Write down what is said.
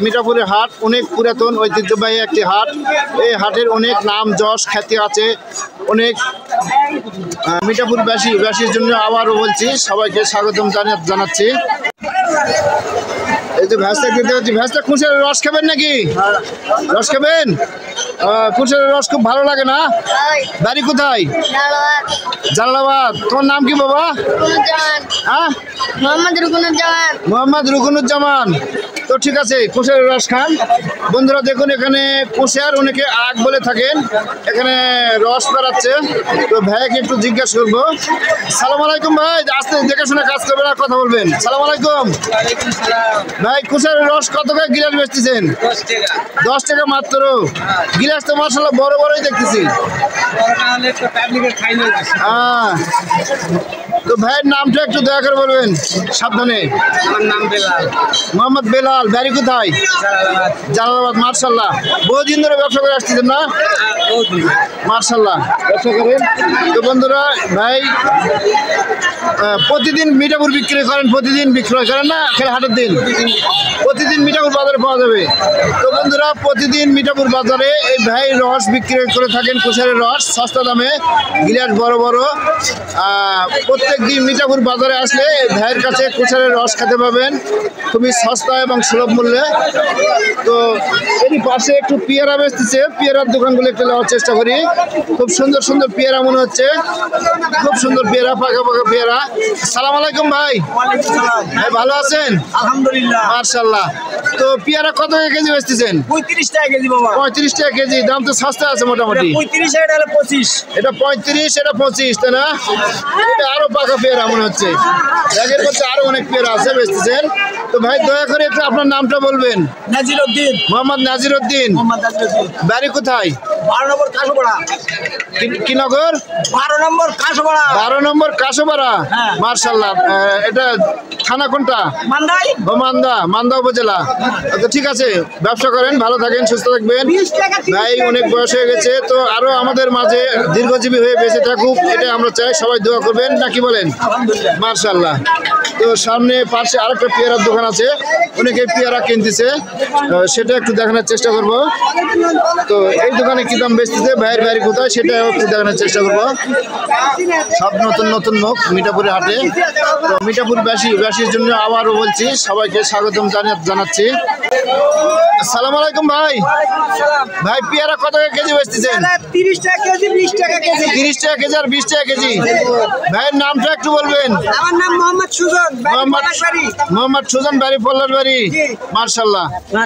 মিঠাপুরের হাট অনেক পুরাতন ঐতিহ্যবাহী একটি হাট। এই হাটের অনেক নাম যশ খ্যাতি আছে। অনেক মিঠাপুরবাসীর জন্য আবারও বলছি সবাইকে স্বাগতম জানাচ্ছি। এই যে ভ্যাসটা খেতে হচ্ছে, ভ্যাসটা কুশের রস খাবেন নাকি? রস খাবেন? কুশের রস খুব ভালো লাগে না? বাড়ি কোথায়? জালালাবাদ। তোমার নাম কি বাবা? হ্যাঁ, মোহাম্মদ রুকনুজ্জামান। তো ঠিক আছে, কুশের রস খান। বন্ধুরা দেখুন, এখানে কুশের অনেকে আগ বলে থাকেন, এখানে রস বেড়াচ্ছে। তো ভাইকে একটু জিজ্ঞাসা করবো। সালাম আলাইকুম ভাই, আস্তে দেখে শুনে কাজ করবেন আর কথা বলবেন। সালাম আলাইকুম ভাই, কুশের রস কত করে গিলাস বেচতেছেন? 10 টাকা মাত্র। গিলাস তো মাশাআল্লাহ বড় বড়ই দেখতেছি। তো ভাইয়ের নামটা একটু দয়া করে বলবেন সাবধানে। আমার নাম বেলাল। মোহাম্মদ বেলাল। বাড়ি কোথায়? জালালাবাদ। মার্শাল্লাহ, বহুদিন ধরে ব্যবসা করে আসতেছেন না? মার্শাল্লাহ, ব্যবসা করেন। তো বন্ধুরা, ভাই প্রতিদিন মিঠাপুর বিক্রি করেন? প্রতিদিন বিক্রয় করেন না খেলে হাটের দিন? প্রতিদিন মিঠাপুর বাজারে পাওয়া যাবে। তো বন্ধুরা, প্রতিদিন মিঠাপুর বাজারে এই ভাই রস বিক্রি করে থাকেন, কুশের রস সস্তা দামে, গিলাস বড় বড়। প্রত্যেক দিন মিঠাপুর বাজারে আসলে এই ভাইয়ের কাছে কুশের রস খেতে পাবেন খুবই সস্তা এবং সুলভ মূল্যে। তো এরই পাশে একটু পেয়ারা বেচতেছে, পেয়ারার দোকানগুলো একটু নেওয়ার চেষ্টা করি। খুব সুন্দর সুন্দর পেয়ারা মনে হচ্ছে, খুব সুন্দর পেয়ারা, পাকা পাকা পেয়ারা। সালাম আলাইকুম ভাই। ভাই ভালো আছেন? আলহামদুলিল্লাহ। মার্শাল্লাহ। তো পেয়ারা কত টাকা কেজি বেচতেছেন? 35 টাকা কেজি বাবা। 35 টাকা কেজি। দাম তো সস্তা আছে মোটামুটি। 35 এটা হলো 25। এটা 35, এটা 25, তাই না? এটা আরো পাকা পেয়ারা মনে হচ্ছে। ব্যাগের মধ্যে আরো অনেক পেয়ারা আছে বেচতেছেন। তো ভাই দয়া করে একটু আপনার নামটা বলবেন। নাজিরউদ্দিন। মোহাম্মদ নাজিরউদ্দিন। বাড়ি কোথায়? 12 নম্বর কাশোপাড়া। কি নগর? 12 নম্বর কাশোপাড়া। 12 নম্বর কাশোপাড়া। মার্শাল্লাহ। এটা থানা কোনটা? মান্দাই। ও মান্দা উপজেলা। তো ঠিক আছে, ব্যবসা করেন, ভালো থাকেন, সুস্থ থাকবেন। ভাই অনেক বয়স হয়ে গেছে, তো আরো আমাদের মাঝে দীর্ঘজীবী হয়ে বেঁচে থাকুক, এটা আমরা চাই। সবাই দোয়া করবেন, নাকি বলেন? মার্শাল্লাহ। তো সামনে পাশে আরেকটা পেয়ারার দোকান আছে, অনেকে পেয়ারা কিনতেছে, সেটা একটু দেখানোর চেষ্টা করব। তো এই দোকানে কি দাম বেচতেছে, ভাইয়ের বাড়ি কোথায়, সেটাও একটু দেখানোর চেষ্টা করব। সব নতুন নতুন মুখ মিঠাপুরের হাটে। তো মিঠাপুরবাসীর জন্য আবারও বলছি সবাইকে স্বাগতম জানাচ্ছি। আসসালামু আলাইকুম ভাই। ভাই পেয়ারা কত টাকা কেজি বেচতেছেন? 30 টাকা কেজি, 20 টাকা কেজি। 30 টাকা কেজি আর 20 টাকা কেজি। ভাইয়ের নামটা একটু বলবেন। আমার নাম মোহাম্মদ সুজন। মোহাম্মদ সুজন, বাড়ি পল্লার বাড়ি। মার্শাল্লাহ।